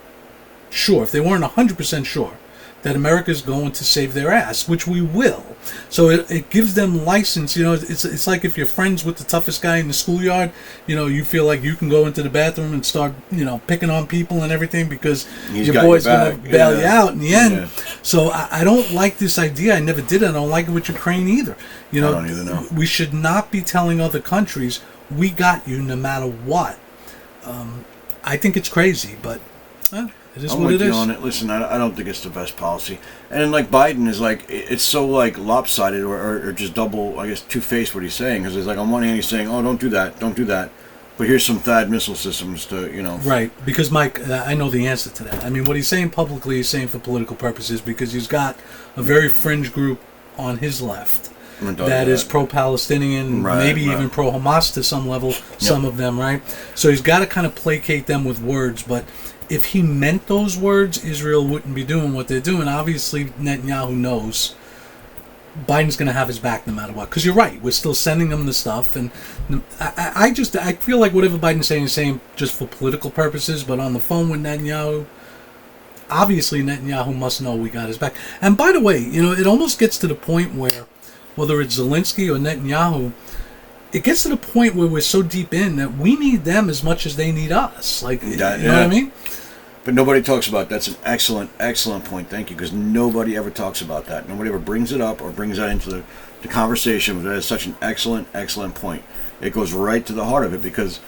sure, if they weren't 100% sure that America's going to save their ass, which we will. So it gives them license. You know, it's like if you're friends with the toughest guy in the schoolyard, you know, you feel like you can go into the bathroom and start, you know, picking on people and everything because your boy's going to bail you out in the end. Yeah. So I don't like this idea. I never did. I don't like it with Ukraine either. You know, I don't either, no. We should not be telling other countries, we got you no matter what. I think it's crazy, but... It is I'm what with it you is. on it. Listen, I don't think it's the best policy. And like Biden is like, it's so like lopsided or just double, I guess, two-faced what he's saying. Because it's like on one hand he's saying, oh, don't do that. But here's some THAAD missile systems to, Right, because Mike, I know the answer to that. I mean, what he's saying publicly, he's saying for political purposes because he's got a very fringe group on his left that is pro-Palestinian, maybe even pro-Hamas to some level, some of them, right? So he's got to kind of placate them with words, but if he meant those words, Israel wouldn't be doing what they're doing. Obviously, Netanyahu knows Biden's going to have his back no matter what. Because you're right, we're still sending him the stuff, and I feel like whatever Biden's saying is saying just for political purposes. But on the phone with Netanyahu, obviously Netanyahu must know we got his back. And by the way, it almost gets to the point where, whether it's Zelensky or Netanyahu, it gets to the point where we're so deep in that we need them as much as they need us. Like, you know what I mean? But nobody talks about that. That's an excellent point. Thank you, because nobody ever talks about that. Nobody ever brings it up or brings that into the conversation. That is such an excellent point. It goes right to the heart of it because,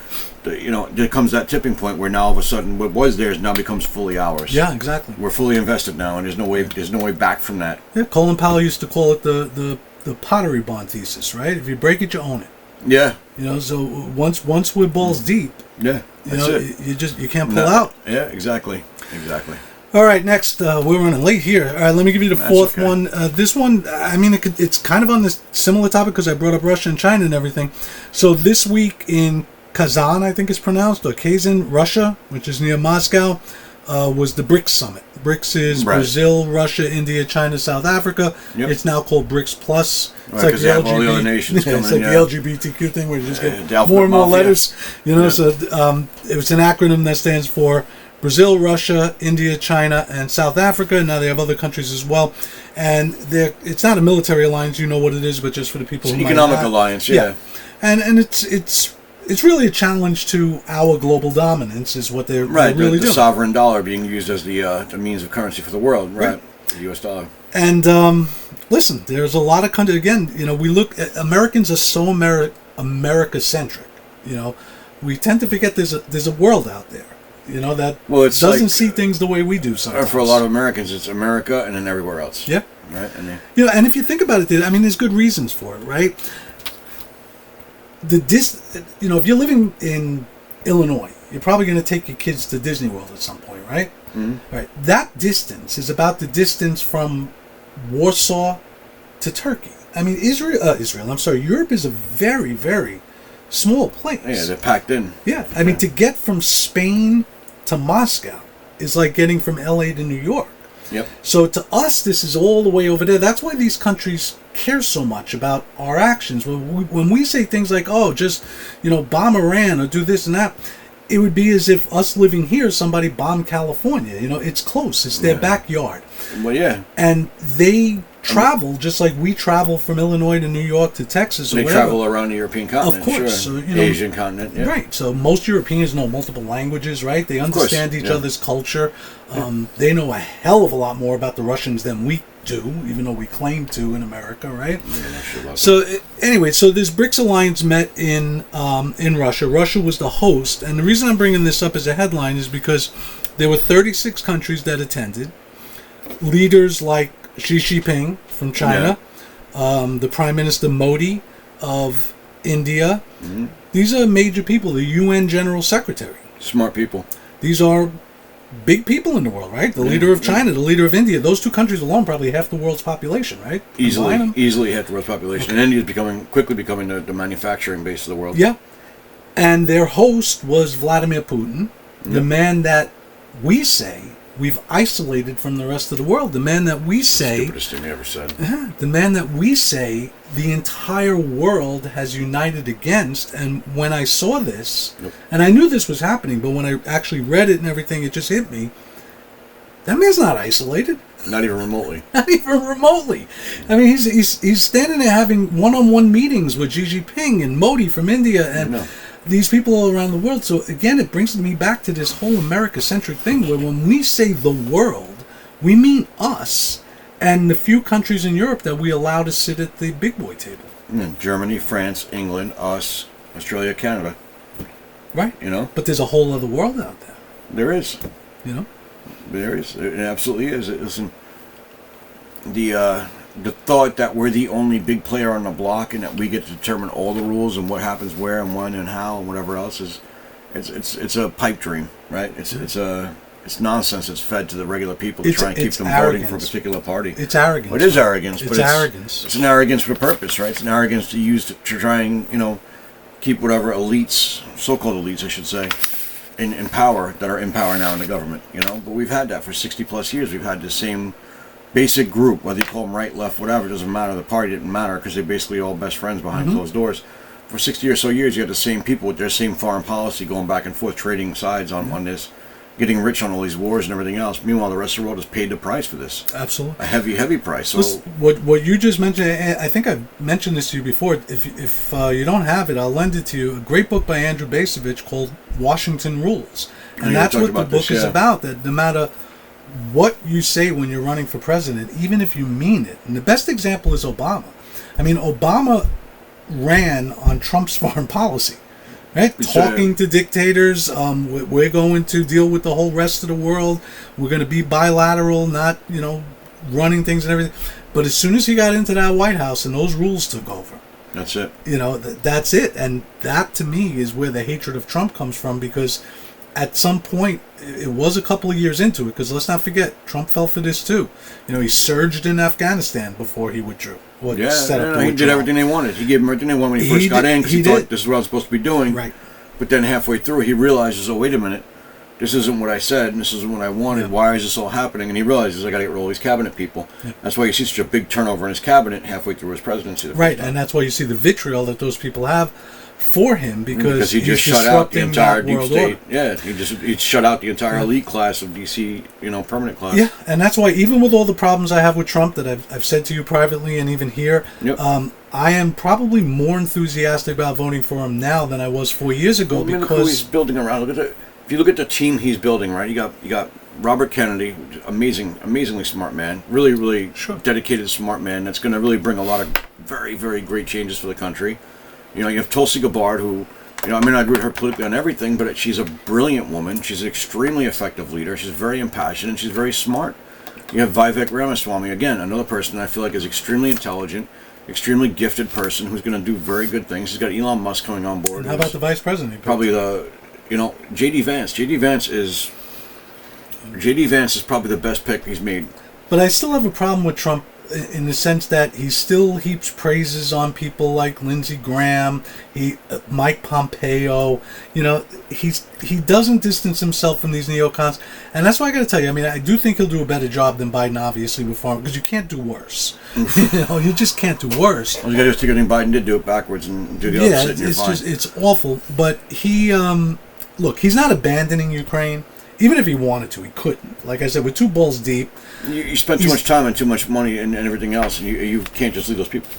there comes that tipping point where now all of a sudden what was theirs now becomes fully ours. Yeah, exactly. We're fully invested now, and there's no way back from that. Yeah, Colin Powell used to call it the Pottery Barn thesis, right? If you break it, you own it. Yeah. So once we're balls deep, yeah, that's it. You can't pull out. Yeah, exactly. All right, next we're running late here. All right, let me give you the fourth one. This one, I mean, it's kind of on this similar topic because I brought up Russia and China and everything. So this week in Kazan, I think it's pronounced, or Kazan, Russia, which is near Moscow, was the BRICS summit. BRICS is Brazil, Russia, India, China, South Africa. Yep. It's now called BRICS Plus. It's like the all the other nations coming it's like the LGBTQ thing where you just get more and more letters. So it was an acronym that stands for Brazil, Russia, India, China, and South Africa. Now they have other countries as well. And it's not a military alliance, you know what it is, but just for the people it's who an economic alliance, yeah. And it's really a challenge to our global dominance, is what they're really doing. The sovereign dollar being used as the means of currency for the world, right? The U.S. dollar. And listen, there's a lot of countries. Again, we look at Americans are so America-centric. We tend to forget there's a world out there. That doesn't see things the way we do sometimes. For a lot of Americans, it's America and then everywhere else. Yeah. Right. And and if you think about it, there's good reasons for it, right? If you're living in Illinois, you're probably going to take your kids to Disney World at some point, right? Mm-hmm. Right. That distance is about the distance from Warsaw to Turkey. I mean, Europe is a very, very small place. Yeah, they're packed in. Yeah. I mean, to get from Spain to Moscow is like getting from LA to New York. Yep. So to us, this is all the way over there. That's why these countries care so much about our actions. When we say things like, oh, just, bomb Iran or do this and that, it would be as if us living here, somebody bombed California. It's close. It's their backyard. Well, yeah. And they travel just like we travel from Illinois to New York to Texas or whatever. They travel around the European continent, of course. Sure. So, Asian continent, yeah. Right. So most Europeans know multiple languages, right? They understand each other's culture. They know a hell of a lot more about the Russians than we do, even though we claim to in America, right? Yeah, so anyway, so this BRICS alliance met in Russia. Russia was the host, and the reason I'm bringing this up as a headline is because there were 36 countries that attended. Leaders like Xi Jinping from China, the Prime Minister Modi of India. Mm-hmm. These are major people. The UN General Secretary. Smart people. These are big people in the world, right? The leader of China, the leader of India. Those two countries alone probably half the world's population, right? Easily half the world's population. Okay. And India is quickly becoming the manufacturing base of the world. Yeah. And their host was Vladimir Putin, the man that we say we've isolated from the rest of the world. The man that we say... Stupidest thing he ever said. The man that we say the entire world has united against. And when I saw this, and I knew this was happening, but when I actually read it and everything, it just hit me. That man's not isolated. Not even remotely. Not even remotely. I mean, he's standing there having one-on-one meetings with Xi Jinping and Modi from India and... these people all around the world. So again, it brings me back to this whole America-centric thing where when we say the world, we mean us and the few countries in Europe that we allow to sit at the big boy table. Germany, France, England, us, Australia, Canada. Right. But there's a whole other world out there. There is. There is. It absolutely is. Listen, the thought that we're the only big player on the block and that we get to determine all the rules and what happens where and when and how and whatever else is, it's a pipe dream, right? It's nonsense. It's fed to the regular people to try and keep them voting for a particular party. It's arrogance. Well, it is arrogance. It's arrogance. It's an arrogance for a purpose, right? It's an arrogance to use to try and keep whatever elites, so-called elites, I should say, in power that are in power now in the government. But we've had that for 60 plus years. We've had the same basic group, whether you call them right, left, whatever, it doesn't matter. The party didn't matter because they're basically all best friends behind closed doors. For 60 or so years, you had the same people with their same foreign policy going back and forth, trading sides on this, getting rich on all these wars and everything else. Meanwhile, the rest of the world has paid the price for this. Absolutely. A heavy, heavy price. So listen, what you just mentioned, I think I've mentioned this to you before. If you don't have it, I'll lend it to you. A great book by Andrew Bacevich called Washington Rules. And that's what the book is about, that no matter what you say when you're running for president, even if you mean it. And the best example is Obama. I mean, Obama ran on Trump's foreign policy, right? Talking to dictators. We're going to deal with the whole rest of the world. We're going to be bilateral, not, running things and everything. But as soon as he got into that White House and those rules took over, that's it. That's it. And that, to me, is where the hatred of Trump comes from, because at some point, it was a couple of years into it, because let's not forget, Trump fell for this too. He surged in Afghanistan before he withdrew. He did everything they wanted. He gave them everything they wanted when he first got in, because he thought this is what I was supposed to be doing. Right. But then halfway through, he realizes, oh, wait a minute, this isn't what I said, and this isn't what I wanted. Yeah. Why is this all happening? And he realizes, I got to get rid of all these cabinet people. Yeah. That's why you see such a big turnover in his cabinet halfway through his presidency. Right, and that's why you see the vitriol that those people have for him, because he just shut out the entire deep state. Yeah, he shut out the entire elite class of DC, permanent class. Yeah, and that's why, even with all the problems I have with Trump that I've said to you privately and even here, I am probably more enthusiastic about voting for him now than I was 4 years ago. Because look who he's building around. If you look at the team he's building, right? You got Robert Kennedy, amazingly smart man, really, really dedicated, smart man. That's going to really bring a lot of very, very great changes for the country. You have Tulsi Gabbard, who, I may not agree with her politically on everything, but she's a brilliant woman. She's an extremely effective leader. She's very impassioned, and she's very smart. You have Vivek Ramaswamy, again, another person that I feel like is extremely intelligent, extremely gifted person who's going to do very good things. He's got Elon Musk coming on board. And how about the vice president? Probably J.D. Vance. J.D. Vance is probably the best pick he's made. But I still have a problem with Trump in the sense that he still heaps praises on people like Lindsey Graham, Mike Pompeo. He doesn't distance himself from these neocons, and that's why I got to tell you. I mean, I do think he'll do a better job than Biden, obviously, with farm, because you can't do worse. You just can't do worse. Well, you got to just think Biden did do it backwards and do the opposite. Yeah, it's awful. But he, look, he's not abandoning Ukraine. Even if he wanted to, he couldn't. Like I said, we're 2 balls deep. You spend too much time and too much money and everything else, and you can't just leave those people.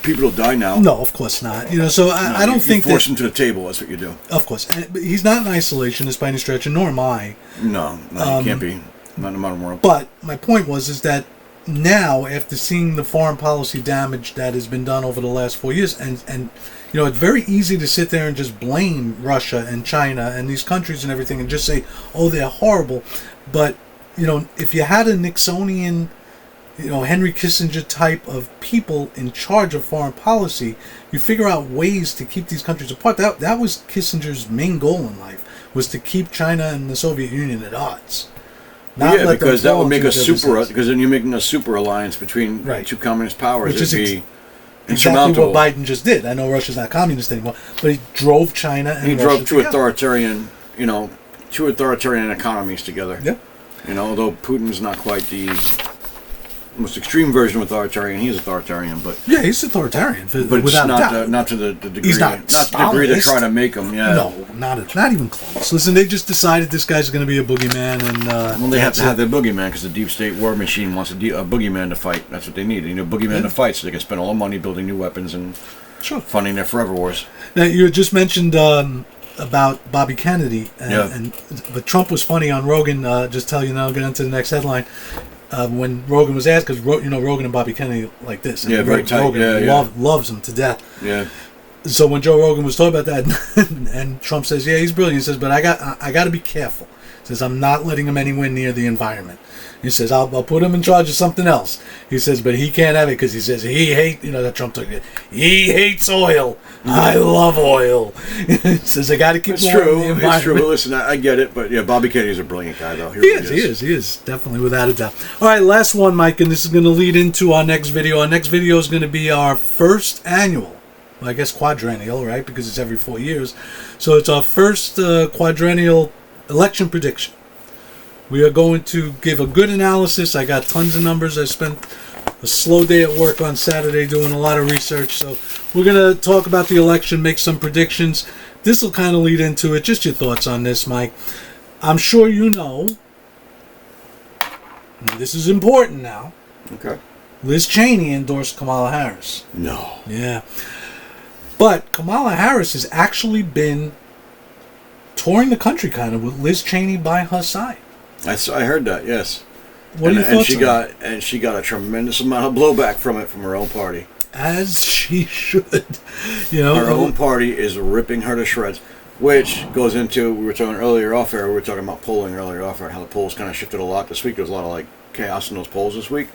People will die now. No, of course not. So I don't think you force them to the table. That's what you do. Of course, but he's not an isolationist by any stretch, and nor am I. No, you can't be. Not in the modern world. But my point is that now, after seeing the foreign policy damage that has been done over the last 4 years, and it's very easy to sit there and just blame Russia and China and these countries and everything and just say, oh, they're horrible. But, if you had a Nixonian, Henry Kissinger type of people in charge of foreign policy, you figure out ways to keep these countries apart. That was Kissinger's main goal in life, was to keep China and the Soviet Union at odds. Because that would make because then you're making a super alliance between two communist powers. Which is exactly what Biden just did. I know Russia's not communist anymore, but he drove China and Russia drove two authoritarian economies together. Yeah. Although Putin's not quite the most extreme version of authoritarian, he's authoritarian, but he's authoritarian, but without it's not to the degree. He's not the degree they're trying to make him. Yeah. No, not even close. Listen, they just decided this guy's going to be a boogeyman, and they have to have their boogeyman because the deep state war machine wants a boogeyman to fight. That's what they need. They need a boogeyman to fight, so they can spend all the money building new weapons and funding their forever wars. Now, you just mentioned about Bobby Kennedy, but Trump was funny on Rogan. Just tell you now, get into the next headline. When Rogan was asked, because Rogan and Bobby Kennedy like this, and very tight. Rogan loves him to death. Yeah. So when Joe Rogan was talking about that, and Trump says, "Yeah, he's brilliant," he says, "But I got to be careful." Says, I'm not letting him anywhere near the environment. He says, I'll put him in charge of something else. He says, but he can't have it because he says he hates, that Trump took it. He hates oil. I love oil. He says, I got to keep It's him true. in the environment. It's true. Listen, I get it, but yeah, Bobby Kennedy's a brilliant guy, though. He is, definitely, without a doubt. All right, last one, Mike, and this is going to lead into our next video. Our next video is going to be our first annual, well, I guess quadrennial, right, because it's every 4 years. So it's our first quadrennial election prediction. We are going to give a good analysis. I got tons of numbers. I spent a slow day at work on Saturday doing a lot of research. So we're going to talk about the election, make some predictions. This will kind of lead into it. Just your thoughts on this, Mike. I'm sure you know, and this is important now, Okay. Liz Cheney endorsed Kamala Harris. No. Yeah. But Kamala Harris has actually been touring the country kind of with Liz Cheney by her side. I heard that, yes. What are your thoughts on that? And she got a tremendous amount of blowback from it from her own party. As she should. Her own party is ripping her to shreds, which goes into, we were talking earlier off air, we were talking about polling earlier off air, how the polls kind of shifted a lot this week. There was a lot of chaos in those polls this week.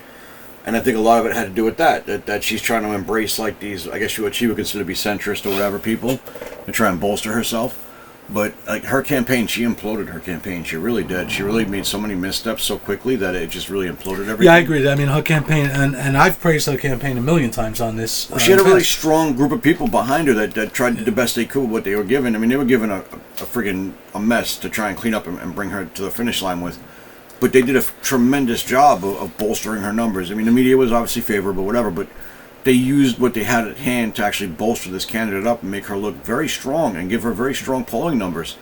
And I think a lot of it had to do with that she's trying to embrace these, I guess what she would consider to be centrist or whatever people, to try and bolster herself. But her campaign, she imploded her campaign. She really did. She really made so many missteps so quickly that it just really imploded everything. Yeah, I agree. I mean, her campaign, and I've praised her campaign a million times on this. She had a really strong group of people behind her that tried to do the best they could with what they were given. I mean, they were given a friggin' mess to try and clean up and bring her to the finish line with. But they did a tremendous job of bolstering her numbers. I mean, the media was obviously favorable, whatever, but they used what they had at hand to actually bolster this candidate up and make her look very strong and give her very strong polling numbers.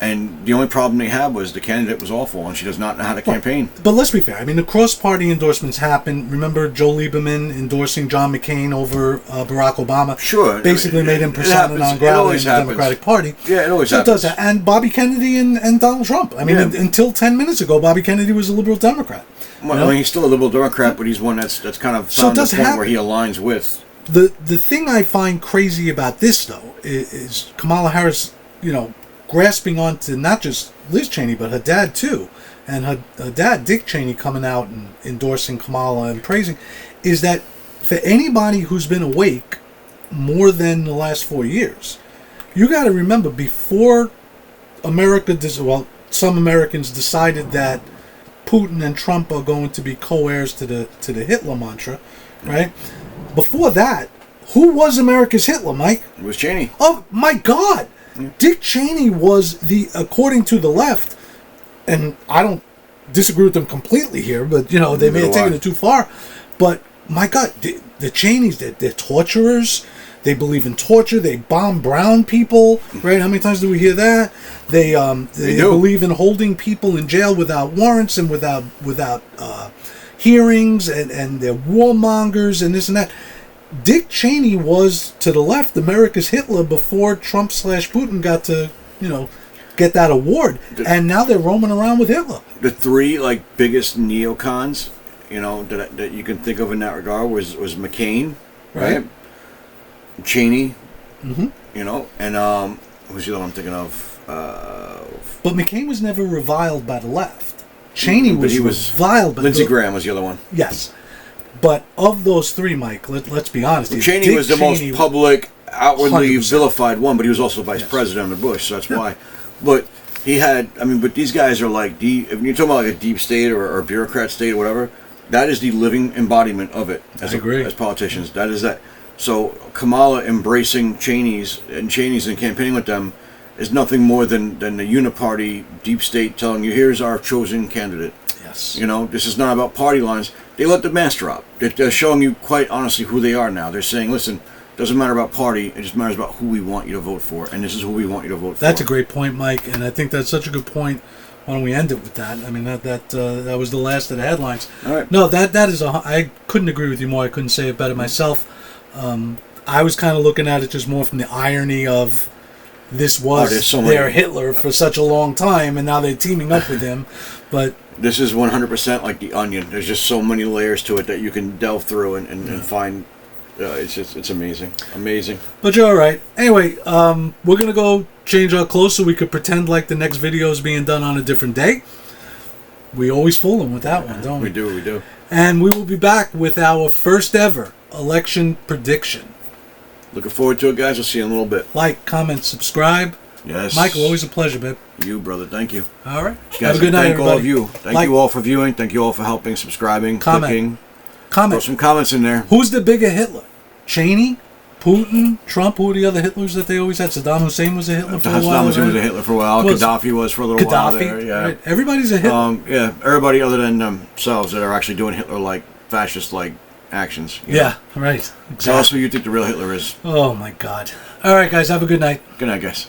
And the only problem they had was the candidate was awful and she does not know how to campaign. But let's be fair. I mean, the cross-party endorsements happened. Remember Joe Lieberman endorsing John McCain over Barack Obama? Sure. Basically made him persona non grata in the Democratic Party. Yeah, it always happens. It does. And Bobby Kennedy and Donald Trump. I mean, until 10 minutes ago, Bobby Kennedy was a liberal Democrat. Well, I mean, he's still a liberal Democrat, but he's one that's kind of found the point where he aligns with. The thing I find crazy about this, though, is Kamala Harris, grasping onto not just Liz Cheney, but her dad, too. And her dad, Dick Cheney, coming out and endorsing Kamala and praising, is that for anybody who's been awake more than the last 4 years, you got to remember, before some Americans decided that Putin and Trump are going to be co-heirs to the Hitler mantra, right? Before that, who was America's Hitler, Mike? It was Cheney. Oh, my God. Yeah. Dick Cheney was according to the left, and I don't disagree with them completely here, but, they may have taken it too far. But, my God, the Cheneys, they're torturers. They believe in torture. They bomb brown people, right? How many times do we hear that? They believe in holding people in jail without warrants and without hearings, and they're warmongers and this and that. Dick Cheney was, to the left, America's Hitler before Trump/Putin got to, get that award. And now they're roaming around with Hitler. The three, biggest neocons, that you can think of in that regard was McCain, right? Cheney, and who's the other one I'm thinking of? But McCain was never reviled by the left. Cheney was reviled by Lindsey Graham was the other one. Yes. But of those three, Mike, let's be honest. Well, Cheney was the most public, outwardly 100%. Vilified one, but he was also vice president of Bush, so that's why. But he had, but these guys are if you're talking about a deep state or a bureaucrat state or whatever, that is the living embodiment of it. I agree. As politicians, that is that. So Kamala embracing Cheneys and campaigning with them is nothing more than the uniparty deep state telling you, here's our chosen candidate. Yes. This is not about party lines. They let the mask drop. They're showing you quite honestly who they are now. They're saying, listen, it doesn't matter about party, it just matters about who we want you to vote for, and this is who we want you to vote for. That's a great point, Mike, and I think that's such a good point. Why don't we end it with that? I mean, that was the last of the headlines. All right. No, that is I couldn't agree with you more. I couldn't say it better myself. I was kind of looking at it just more from the irony of this was their Hitler for such a long time, and now they're teaming up with him. But this is 100% like the onion. There's just so many layers to it that you can delve through and find it's amazing, amazing. But you're all right. Anyway, we're gonna go change our clothes so we could pretend like the next video is being done on a different day. We always fool them with that one, don't we? We do. And we will be back with our first ever election prediction. Looking forward to it, guys. We'll see you in a little bit. Like, comment, subscribe. Yes. Michael, always a pleasure, babe. You, brother. Thank you. All right. Guys, Have a good night, thank everybody. all of you. Thank you all for viewing. Thank you all for helping, subscribing, Comment. clicking. Comment. Throw some comments in there. Who's the bigger Hitler? Cheney? Putin? Trump? Who are the other Hitlers that they always had? Saddam Hussein was a Hitler for a while. Saddam Hussein was a Hitler for a while. Gaddafi was for a little while there. Yeah. Right. Everybody's a Hitler. Yeah. Everybody other than themselves that are actually doing Hitler-like, fascist-like actions. Yeah, right. Exactly. Tell us who you think the real Hitler is. Oh, my God. All right, guys. Have a good night. Good night, guys.